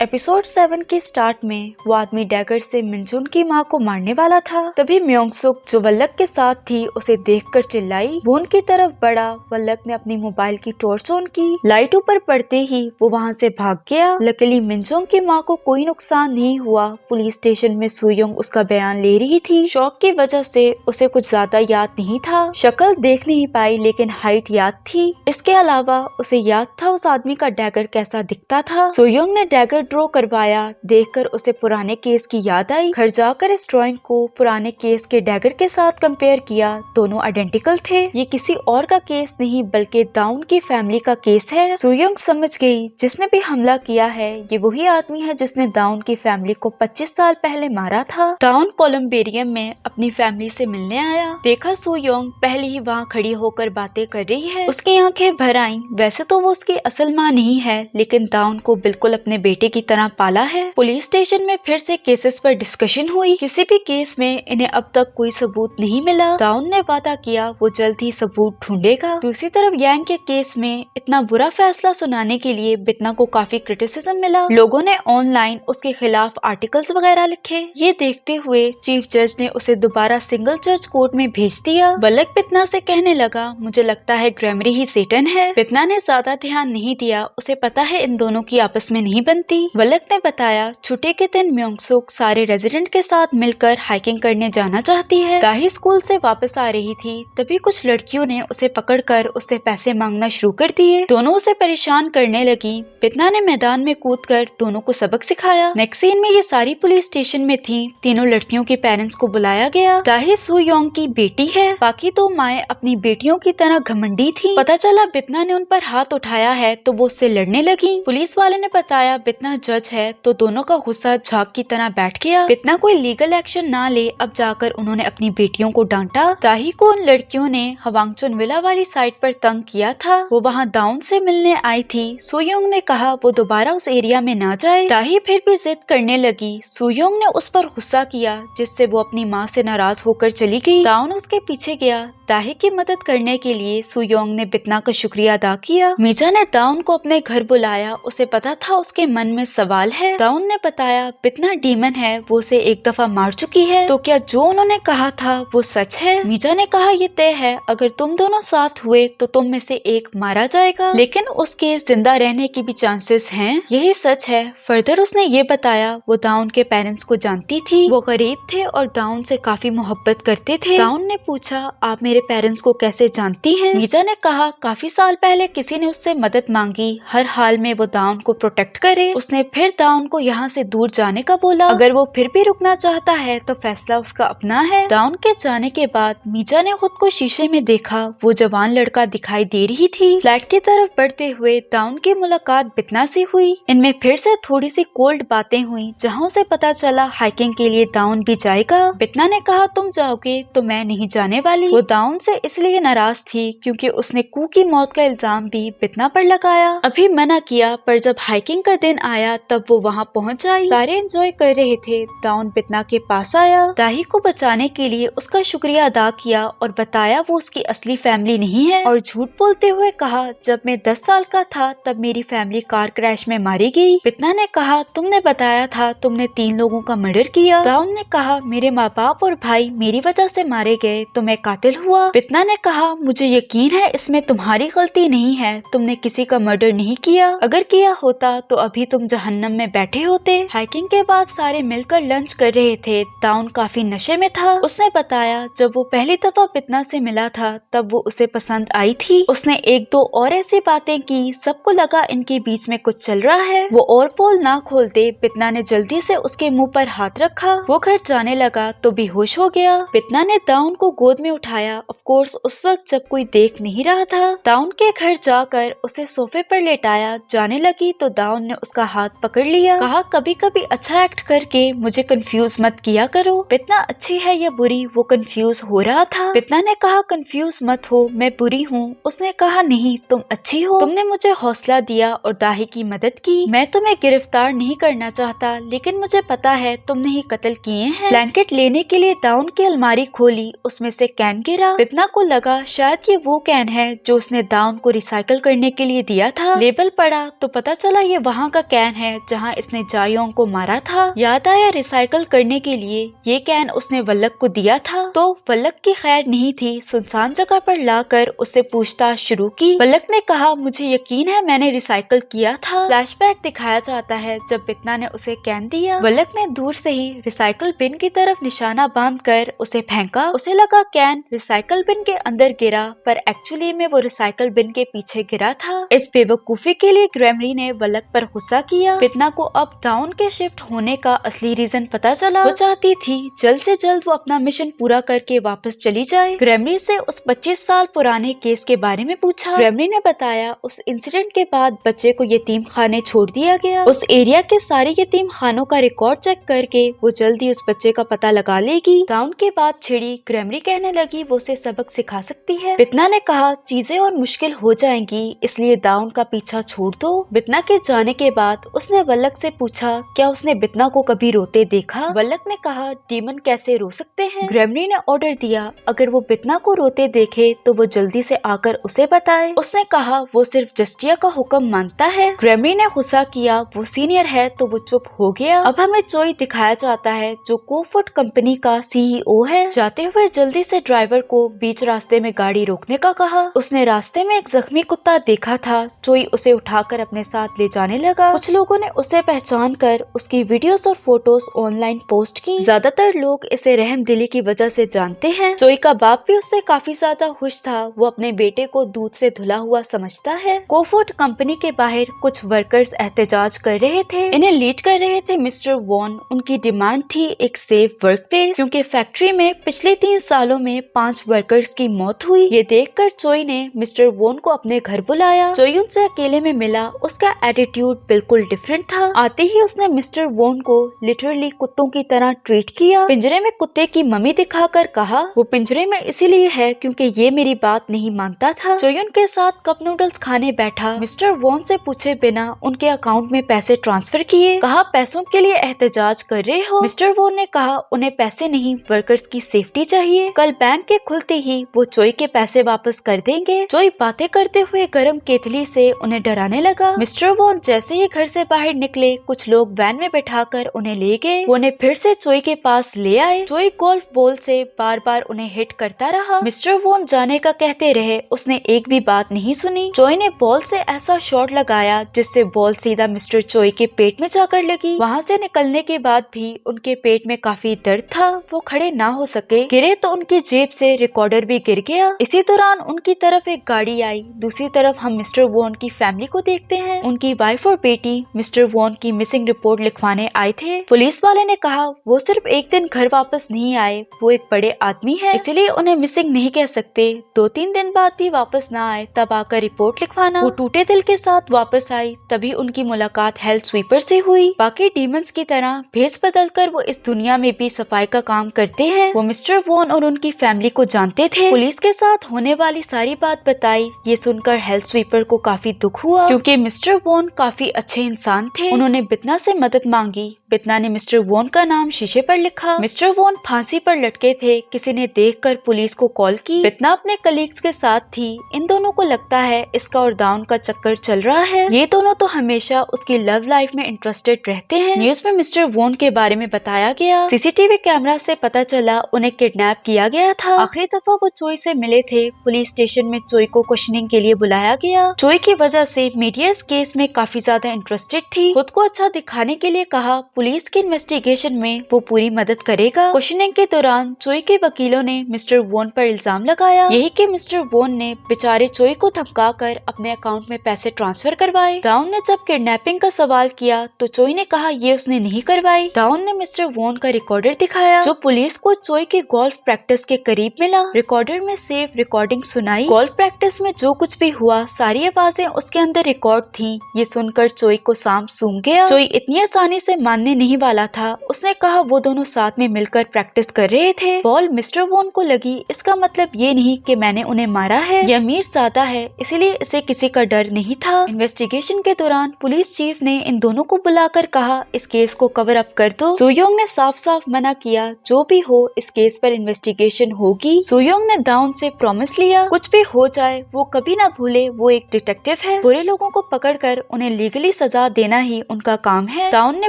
Episode 7 के start में वो आदमी डैगर से मिनजुन की माँ को मारने वाला था। तभी म्योंग सुक जो वल्लक के साथ थी उसे देखकर चिल्लाई। वो उनकी तरफ बढ़ा। वल्लक ने अपनी मोबाइल की टॉर्च ऑन की। लाइट ऊपर पड़ते ही वो वहाँ से भाग गया। लकीली मिनजुन की माँ को कोई नुकसान नहीं हुआ। पुलिस स्टेशन में सुयोंग उसका बयान ले रही थी। शौक की वजह से उसे कुछ ज्यादा याद नहीं था। शक्ल देख नहीं पाई लेकिन हाइट याद थी। इसके अलावा उसे याद था उस आदमी का डैगर कैसा दिखता था। सुयोंग ने डैगर ड्रॉ करवाया। देखकर उसे पुराने केस की याद आई। घर जाकर इस ड्राइंग को पुराने केस के डैगर के साथ कंपेयर किया। दोनों आइडेंटिकल थे। ये किसी और का केस नहीं बल्कि दाउन की फैमिली का केस है। सुयोंग समझ गई जिसने भी हमला किया है ये वही आदमी है जिसने दाउन की फैमिली को 25 साल पहले मारा था। दाउन कोलम्बेरियम में अपनी फैमिली से मिलने आया। देखा सुयोंग पहले ही वहाँ खड़ी होकर बातें कर रही है। उसकी आंखें भर आईं। वैसे तो वो उसकी असल माँ नहीं है लेकिन दाउन को बिल्कुल अपने बेटे की तरह पाला है। पुलिस स्टेशन में फिर से केसेस पर डिस्कशन हुई। किसी भी केस में इन्हें अब तक कोई सबूत नहीं मिला। दाउन ने वादा किया वो जल्द ही सबूत ढूंढेगा। दूसरी तरफ यांग के केस में इतना बुरा फैसला सुनाने के लिए बितना को काफी क्रिटिसिज्म मिला। लोगों ने ऑनलाइन उसके खिलाफ आर्टिकल्स वगैरह लिखे। ये देखते हुए चीफ जज ने उसे दोबारा सिंगल जज कोर्ट में भेज दिया। वल्लक बितना से कहने लगा मुझे लगता है ग्रैमरी ही सेटन है। बितना ने ज्यादा ध्यान नहीं दिया। उसे पता है इन दोनों की आपस में नहीं बनती। वल्लक ने बताया छुट्टी के दिन म्योंग सुक सारे रेजिडेंट के साथ मिलकर हाइकिंग करने जाना चाहती है। दाही स्कूल से वापस आ रही थी तभी कुछ लड़कियों ने उसे पकड़कर उससे पैसे मांगना शुरू कर दिए। दोनों उसे परेशान करने लगी। बितना ने मैदान में कूदकर दोनों को सबक सिखाया। नेक्स्ट सीन में ये सारी पुलिस स्टेशन में थी। तीनों लड़कियों के पेरेंट्स को बुलाया गया। दाही सुयोंग की बेटी है। बाकी दो माएं अपनी बेटियों की तरह घमंडी थी। पता चला बितना ने उन पर हाथ उठाया है तो वो उससे लड़ने लगी। पुलिस वाले ने बताया बितना जज है तो दोनों का गुस्सा झाग की तरह बैठ गया। बितना कोई लीगल एक्शन ना ले अब जाकर उन्होंने अपनी बेटियों को डांटा। दाही को उन लड़कियों ने हवांगचुन विला वाली साइड पर तंग किया था। वो वहाँ दाउन से मिलने आई थी। सुयोंग ने कहा वो दोबारा उस एरिया में ना जाए। दाही फिर भी जिद करने लगी। सुयोंग ने उस पर गुस्सा किया जिससे वो अपनी माँ से नाराज होकर चली गई। दाउन उसके पीछे गया। दाही की मदद करने के लिए सुयोंग ने बितना का शुक्रिया अदा किया। मीजा ने दाउन को अपने घर बुलाया। उसे पता था उसके मन में सवाल है। दाउन ने बताया बितना डीमन है वो उसे एक दफा मार चुकी है तो क्या जो उन्होंने कहा था वो सच है। मीजा ने कहा ये तय है अगर तुम दोनों साथ हुए तो तुम में से एक मारा जाएगा लेकिन उसके जिंदा रहने की भी चांसेस हैं। यही सच है। फर्दर उसने ये बताया वो दाउन के पेरेंट्स को जानती थी। वो गरीब थे और दाउन से काफी मोहब्बत करते थे। दाउन ने पूछा आप मेरे पेरेंट्स को कैसे जानती हैं? मीजा ने कहा काफी साल पहले किसी ने उससे मदद मांगी। हर हाल में वो दाउन को प्रोटेक्ट करे। उसने फिर दाउन को यहाँ से दूर जाने का बोला। अगर वो फिर भी रुकना चाहता है तो फैसला उसका अपना है। दाउन के जाने के बाद मीजा ने खुद को शीशे में देखा। वो जवान लड़का दिखाई दे रही थी। फ्लैट की तरफ बढ़ते हुए दाउन की मुलाकात बितना से हुई। इनमें फिर से थोड़ी सी कोल्ड बातें हुई जहाँ उसे पता चला हाइकिंग के लिए दाउन भी जाएगा। बितना ने कहा तुम जाओगे तो मैं नहीं जाने वाली। वो दाउन से इसलिए नाराज थी क्योंकि उसने कू की मौत का इल्जाम भी बितना पर लगाया। अभी मना किया पर जब हाइकिंग का दिन आया तब वो वहाँ पहुँच आई। सारे एंजॉय कर रहे थे। दाउन बितना के पास आया। दाही को बचाने के लिए उसका शुक्रिया अदा किया और बताया वो उसकी असली फैमिली नहीं है और झूठ बोलते हुए कहा जब मैं 10 साल का था तब मेरी फैमिली कार क्रैश में मारी गई। बितना ने कहा तुमने बताया था तुमने 3 लोगों का मर्डर किया। दाउन ने कहा मेरे माँ बाप और भाई मेरी वजह से मारे गए तो मैं कातिल हुआ। बितना ने कहा मुझे यकीन है इसमें तुम्हारी गलती नहीं है। तुमने किसी का मर्डर नहीं किया। अगर किया होता तो अभी तुम जहन्नम में बैठे होते। हाइकिंग के बाद सारे मिलकर लंच कर रहे थे। दाउन काफी नशे में था। उसने बताया जब वो पहली दफा बितना से मिला था तब वो उसे पसंद आई थी। उसने एक दो और ऐसी बातें की। सबको लगा इनके बीच में कुछ चल रहा है। वो और पोल ना खोलते बितना ने जल्दी से उसके मुंह पर हाथ रखा। वो घर जाने लगा तो बेहोश हो गया। बितना ने दाउन को गोद में उठाया। ऑफ कोर्स उस वक्त जब कोई देख नहीं रहा था। दाउन के घर जाकर उसे सोफे पर लेटाया। जाने लगी तो दाउन ने उसका हाथ पकड़ लिया। कहा कभी कभी अच्छा एक्ट करके मुझे कंफ्यूज मत किया करो। बितना अच्छी है या बुरी वो कंफ्यूज हो रहा था। बितना ने कहा कंफ्यूज मत हो मैं बुरी हूँ। उसने कहा नहीं तुम अच्छी हो। तुमने मुझे हौसला दिया और दाही की मदद की। मैं तुम्हें गिरफ्तार नहीं करना चाहता लेकिन मुझे पता है तुमने ही कत्ल किए हैं। ब्लैंकेट लेने के लिए दाउन की अलमारी खोली। उसमें से कैन गिरा। बितना को लगा शायद ये वो कैन है जो उसने दाउन को रिसाइकल करने के लिए दिया था। लेबल पढ़ा तो पता चला ये वहाँ का कैन कैन है जहाँ इसने जायोंग को मारा था। याद आया रिसाइकल करने के लिए ये कैन उसने वल्लक को दिया था, तो वल्लक की खैर नहीं थी। सुनसान जगह पर लाकर उससे पूछताछ शुरू की। वल्लक ने कहा, मुझे यकीन है मैंने रिसाइकल किया था। फ्लैशबैक दिखाया जाता है जब बितना ने उसे कैन दिया। वल्लक ने दूर से ही रिसाइकल बिन की तरफ निशाना बांधकर उसे फेंका। उसे लगा कैन रिसाइकल बिन के अंदर गिरा, पर एक्चुअली में वो रिसाइकल बिन के पीछे गिरा था। इस बेवकूफी के लिए ग्रैमरी ने वल्लक पर गुस्सा किया। बितना को अब डाउन के शिफ्ट होने का असली रीजन पता चला। वो चाहती थी जल्द से जल्द वो अपना मिशन पूरा करके वापस चली जाए। ग्रैमरी से उस 25 साल पुराने केस के बारे में पूछा। ग्रैमरी ने बताया उस इंसिडेंट के बाद बच्चे को यतीम खाने छोड़ दिया गया। उस एरिया के सारे यतीम खानों का रिकॉर्ड चेक करके वो जल्दी उस बच्चे का पता लगा लेगी। डाउन के बाद छिड़ी ग्रैमरी कहने लगी वो उसे सबक सिखा सकती है। बितना ने कहा चीजें और मुश्किल हो जाएंगी, इसलिए डाउन का पीछा छोड़ दो। बितना के जाने के बाद उसने वल्लक से पूछा क्या उसने बितना को कभी रोते देखा। वल्लक ने कहा डीमन कैसे रो सकते हैं। ग्रैमरी ने ऑर्डर दिया अगर वो बितना को रोते देखे तो वो जल्दी से आकर उसे बताए। उसने कहा वो सिर्फ जस्टिया का हुक्म मानता है। ग्रैमरी ने गुस्सा किया, वो सीनियर है तो वो चुप हो गया। अब हमें चोई दिखाया जाता है जो कोफुट कंपनी का सीईओ है। जाते हुए जल्दी से ड्राइवर को बीच रास्ते में गाड़ी रोकने का कहा। उसने रास्ते में एक जख्मी कुत्ता देखा था। चोई उसे उठाकर अपने साथ ले जाने लगा। कुछ लोगों ने उसे पहचान कर उसकी वीडियोस और फोटोज ऑनलाइन पोस्ट की। ज्यादातर लोग इसे रहमदिली की वजह से जानते हैं। चोई का बाप भी उससे काफी ज्यादा खुश था। वो अपने बेटे को दूध से धुला हुआ समझता है। कोफुट कंपनी के बाहर कुछ वर्कर्स एहतजाज कर रहे थे। इन्हें लीड कर रहे थे मिस्टर वॉन। उनकी डिमांड थी एक सेफ वर्क प्लेस, क्योंकि फैक्ट्री में पिछले 3 सालों में 5 वर्कर्स की मौत हुई। ये देखकर चोई ने मिस्टर वॉन को अपने घर बुलाया। चोई उनसे अकेले में मिला। उसका एटीट्यूड बिल्कुल डिफरेंट था। आते ही उसने मिस्टर वॉन को लिटरली कुत्तों की तरह ट्रीट किया। पिंजरे में कुत्ते की मम्मी दिखाकर कहा वो पिंजरे में इसीलिए है क्योंकि ये मेरी बात नहीं मानता था। चोई उनके साथ कप नूडल्स खाने बैठा। मिस्टर वॉन से पूछे बिना उनके अकाउंट में पैसे ट्रांसफर किए। कहा पैसों के लिए एहतजाज कर रहे हो। मिस्टर वॉन ने कहा उन्हें पैसे नहीं, वर्कर्स की सेफ्टी चाहिए। कल बैंक के खुलते ही वो चोई के पैसे वापस कर देंगे। चोई बातें करते हुए गर्म केतली से उन्हें डराने लगा। मिस्टर वॉन जैसे ही घर से बाहर निकले कुछ लोग वैन में बैठाकर उन्हें ले गए। वो उन्हें फिर से चोई के पास ले आए। चोई गोल्फ बॉल से बार बार उन्हें हिट करता रहा। मिस्टर वॉन जाने का कहते रहे, उसने एक भी बात नहीं सुनी। चोई ने बॉल से ऐसा शॉट लगाया जिससे बॉल सीधा मिस्टर चोई के पेट में जाकर लगी। वहाँ से निकलने के बाद भी उनके पेट में काफी दर्द था। वो खड़े ना हो सके। गिरे तो उनकी जेब से रिकॉर्डर भी गिर गया। इसी दौरान उनकी तरफ एक गाड़ी आई। दूसरी तरफ हम मिस्टर वॉन की फैमिली को देखते हैं। उनकी वाइफ और बेटी मिस्टर वॉन की मिसिंग रिपोर्ट लिखवाने आए थे। पुलिस वाले ने कहा वो सिर्फ एक दिन घर वापस नहीं आए, वो एक बड़े आदमी है, इसलिए उन्हें मिसिंग नहीं कह सकते। 2-3 दिन बाद भी वापस ना आए तब आकर रिपोर्ट लिखवाना। वो टूटे दिल के साथ वापस आई। तभी उनकी मुलाकात हेल्थ स्वीपर से हुई। बाकी डीमंस की तरह भेस बदल कर वो इस दुनिया में भी सफाई का काम करते हैं। वो मिस्टर वॉन और उनकी फैमिली को जानते थे। पुलिस के साथ होने वाली सारी बात बताई। ये सुनकर हेल्थ स्वीपर को काफी दुख हुआ, क्योंकि मिस्टर वॉन काफी अच्छे इंसान थे। उन्होंने बितना से मदद मांगी। बितना ने मिस्टर वॉन का नाम शीशे पर लिखा। मिस्टर वॉन फांसी पर लटके थे। किसी ने देखकर पुलिस को कॉल की। बितना अपने कलीग्स के साथ थी। इन दोनों को लगता है इसका और डाउन का चक्कर चल रहा है। ये दोनों तो हमेशा उसकी लव लाइफ में इंटरेस्टेड रहते हैं। न्यूज में मिस्टर वॉन के बारे में बताया गया। सीसीटीवी कैमरा से पता चला उन्हें किडनैप किया गया था। आखिरी दफा वो चोई से मिले थे। पुलिस स्टेशन में चोई को क्वेश्चनिंग के लिए बुलाया गया। चोई की वजह से मीडिया इस केस में काफी ज्यादा इंटरेस्टेड थी। खुद को अच्छा दिखाने के लिए कहा पुलिस की इन्वेस्टिगेशन में वो पूरी मदद करेगा। क्वेश्चनिंग के दौरान चोई के वकीलों ने मिस्टर वॉन पर इल्जाम लगाया यही कि मिस्टर वॉन ने बेचारे चोई को धमकाकर अपने अकाउंट में पैसे ट्रांसफर करवाए। डाउन ने जब किडनैपिंग का सवाल किया तो चोई ने कहा ये उसने नहीं करवाई। डाउन ने मिस्टर वॉन का रिकॉर्डर दिखाया जो पुलिस को चोई के गोल्फ प्रैक्टिस के करीब मिला। रिकॉर्डर में सेफ रिकॉर्डिंग सुनाई। गोल्फ प्रैक्टिस में जो कुछ भी हुआ सारी आवाजें उसके अंदर रिकॉर्ड थी। ये सुनकर चोई को सांप सूंघ गया। चोई इतनी आसानी से मानने नहीं वाला था। उसने कहा वो दोनों साथ में मिलकर प्रैक्टिस कर रहे थे। बॉल मिस्टर वॉन को लगी। इसका मतलब ये नहीं कि मैंने उन्हें मारा है। ये अमीर ज्यादा है इसलिए इसे किसी का डर नहीं था। इन्वेस्टिगेशन के दौरान पुलिस चीफ ने इन दोनों को बुलाकर कहा इस केस को कवर अप कर दो। सुयोंग ने साफ साफ मना किया जो भी हो इस केस पर इन्वेस्टिगेशन होगी। सुयोंग ने डाउन से प्रॉमिस लिया कुछ भी हो जाए वो कभी ना भूले वो एक डिटेक्टिव है। बुरे लोगों को पकड़कर उन्हें लीगली सजा सजा देना ही उनका काम है। दाउन ने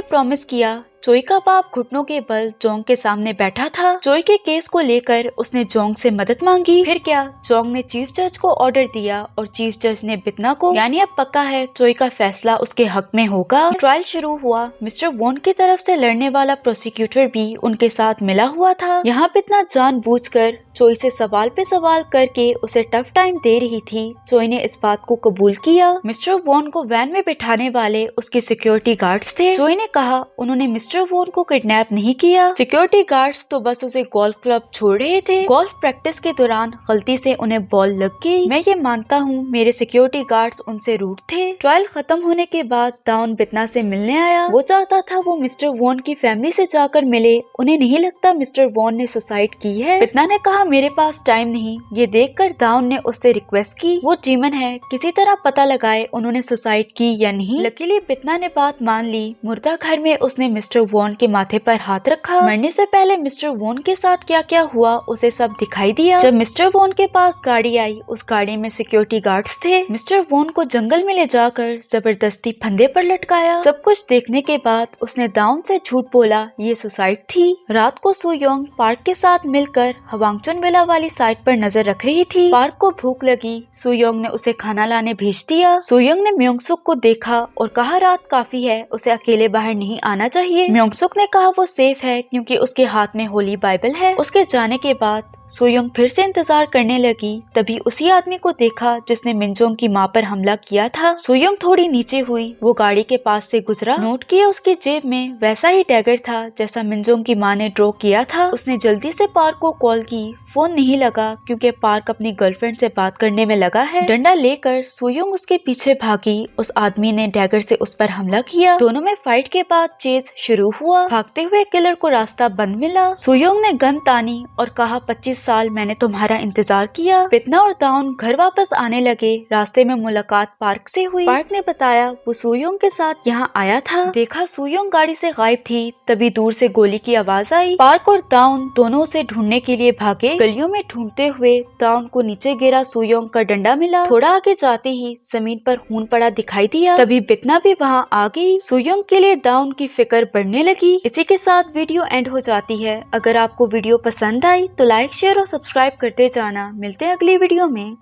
प्रॉमिस किया। जोई का बाप घुटनों के बल जोंग के सामने बैठा था। जोई के केस को लेकर उसने जोंग से मदद मांगी। फिर क्या, जोंग ने चीफ जज को ऑर्डर दिया और चीफ जज ने बितना को, यानी अब पक्का है जोई का फैसला उसके हक में होगा। ट्रायल शुरू हुआ। मिस्टर वॉन की तरफ से लड़ने वाला प्रोसिक्यूटर भी उनके साथ मिला हुआ था। यहाँ बितना जानबूझकर जोई से सवाल पे सवाल करके उसे टफ टाइम दे रही थी। जोई ने इस बात को कबूल किया। मिस्टर वॉन को वैन में बिठाने वाले उसके सिक्योरिटी गार्ड्स थे। जोई ने कहा उन्होंने मिस्टर वॉन को किडनैप नहीं किया। सिक्योरिटी गार्ड्स तो बस उसे गोल्फ क्लब छोड़ रहे थे। गोल्फ प्रैक्टिस के दौरान गलती से उन्हें बॉल लग गई। मैं ये मानता हूँ मेरे सिक्योरिटी गार्ड्स उनसे रूड थे। ट्रायल खत्म होने के बाद दाउन बितना से मिलने आया। वो चाहता था वो मिस्टर वॉन की फैमिली से जाकर मिले। उन्हें नहीं लगता मिस्टर वॉन ने सुसाइड की है। बितना ने कहा मेरे पास टाइम नहीं। ये देखकर दाउन ने उससे रिक्वेस्ट की वो डीमन है, किसी तरह पता लगाए उन्होंने सुसाइड की या नहीं। लकीली बितना ने बात मान ली। मुर्दा घर में उसने मिस्टर वॉन के माथे पर हाथ रखा। मरने से पहले मिस्टर वॉन के साथ क्या क्या हुआ उसे सब दिखाई दिया। जब मिस्टर वॉन के पास गाड़ी आई, उस गाड़ी में सिक्योरिटी गार्ड्स थे। मिस्टर वॉन को जंगल में ले जाकर जबरदस्ती फंदे पर लटकाया। सब कुछ देखने के बाद उसने दाउन से झूठ बोला ये सुसाइड थी। रात को सुयोंग पार्क के साथ मिलकर हवांगचुन विला वाली साइड पर नजर रख रही थी। पार्क को भूख लगी। सुयोंग ने उसे खाना लाने भेज दिया। सुयोंग ने म्योंगसुक को देखा और कहा रात काफी है, उसे अकेले बाहर नहीं आना चाहिए। म्योंगसुक ने कहा वो सेफ है क्योंकि उसके हाथ में होली बाइबल है। उसके जाने के बाद सुयोंग फिर से इंतजार करने लगी। तभी उसी आदमी को देखा जिसने मिनजोंग की माँ पर हमला किया था। सुयोंग थोड़ी नीचे हुई। वो गाड़ी के पास से गुजरा। नोट किया उसकी जेब में वैसा ही डैगर था जैसा मिनजोंग की माँ ने ड्रॉ किया था। उसने जल्दी से पार्क को कॉल की। फोन नहीं लगा क्योंकि पार्क अपनी गर्लफ्रेंड से बात करने में लगा है। डंडा लेकर सुयोंग उसके पीछे भागी। उस आदमी ने डैगर से उस पर हमला किया। दोनों में फाइट के बाद चेज शुरू हुआ। भागते हुए किलर को रास्ता बंद मिला। सुयोंग ने गन तानी और कहा 25 साल मैंने तुम्हारा इंतजार किया। बितना और दाउन घर वापस आने लगे। रास्ते में मुलाकात पार्क से हुई। पार्क ने बताया वो सुयोंग के साथ यहाँ आया था। देखा सुयोंग गाड़ी से गायब थी। तभी दूर से गोली की आवाज आई। पार्क और दाउन दोनों उसे ढूंढने के लिए भागे। गलियों में ढूंढते हुए दाउन को नीचे गिरा सुयोंग का डंडा मिला। थोड़ा आगे जाते ही जमीन पर खून पड़ा दिखाई दिया। तभी बितना भी वहाँ आ गई। सुयोंग के लिए दाउन की फिक्र बढ़ने लगी। इसी के साथ वीडियो एंड हो जाती है। अगर आपको वीडियो पसंद आई तो लाइक शेयर और सब्सक्राइब करते जाना। मिलते हैं अगली वीडियो में।